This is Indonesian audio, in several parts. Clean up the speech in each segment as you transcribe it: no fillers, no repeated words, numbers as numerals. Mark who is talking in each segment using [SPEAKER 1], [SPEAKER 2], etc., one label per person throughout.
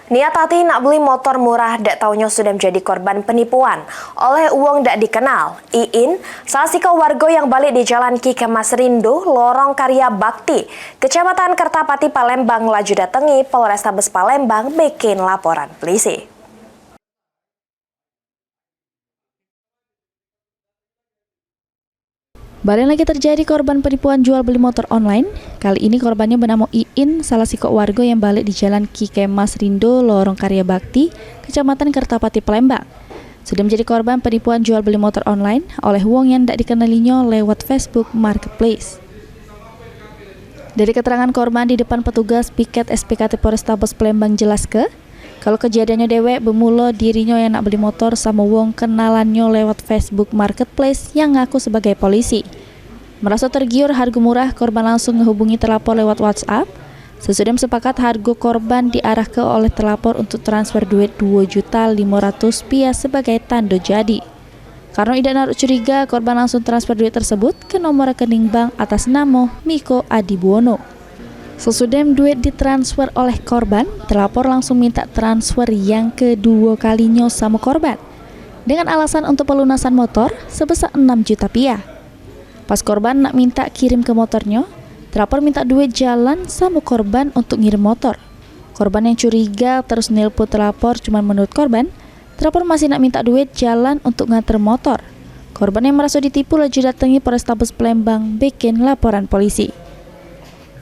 [SPEAKER 1] Niat hati nak beli motor murah dak taunya sudah menjadi korban penipuan oleh uang dak dikenal. Iin, salah satu warga yang balik di Jalan Ki Kemas Rindu, Lorong Karya Bakti, Kecamatan Kertapati, Palembang laju datangi Polrestabes Palembang bikin laporan polisi.
[SPEAKER 2] Balik lagi terjadi korban penipuan jual beli motor online. Kali ini korbannya bernama Iin, salah siko warga yang balik di Jalan Ki Kemas Rindu, Lorong Karya Bakti, Kecamatan Kertapati, Palembang. Sudah menjadi korban penipuan jual beli motor online oleh wong yang tidak dikenalinya lewat Facebook Marketplace. Dari keterangan korban di depan petugas piket SPKT Polrestabes Palembang jelas kalau kejadiannya dewek bermula dirinya yang nak beli motor sama wong kenalannya lewat Facebook Marketplace yang ngaku sebagai polisi. Merasa tergiur harga murah, korban langsung menghubungi terlapor lewat WhatsApp. Sesudah sepakat harga korban diarahkan oleh terlapor untuk transfer duit 2.500.000 sebagai tanda jadi. Karena tidak naruh curiga, korban langsung transfer duit tersebut ke nomor rekening bank atas nama Miko Adibuono. Sesudah duit ditransfer oleh korban, terlapor langsung minta transfer yang kedua kalinya sama korban dengan alasan untuk pelunasan motor sebesar 6 juta rupiah. Pas korban nak minta kirim ke motornya, terlapor minta duit jalan sama korban untuk ngirim motor. Korban yang curiga terus nelpon terlapor, cuman menurut korban, terlapor masih nak minta duit jalan untuk nganter motor. Korban yang merasa ditipu laju datangi Polrestabes Palembang bikin laporan polisi.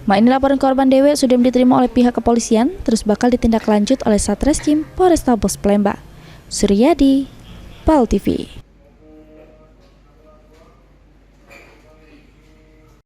[SPEAKER 2] Ini laporan korban dewek sudah diterima oleh pihak kepolisian, terus bakal ditindaklanjut oleh Satreskrim Polrestabes Palembang. Suryadi, PAL TV.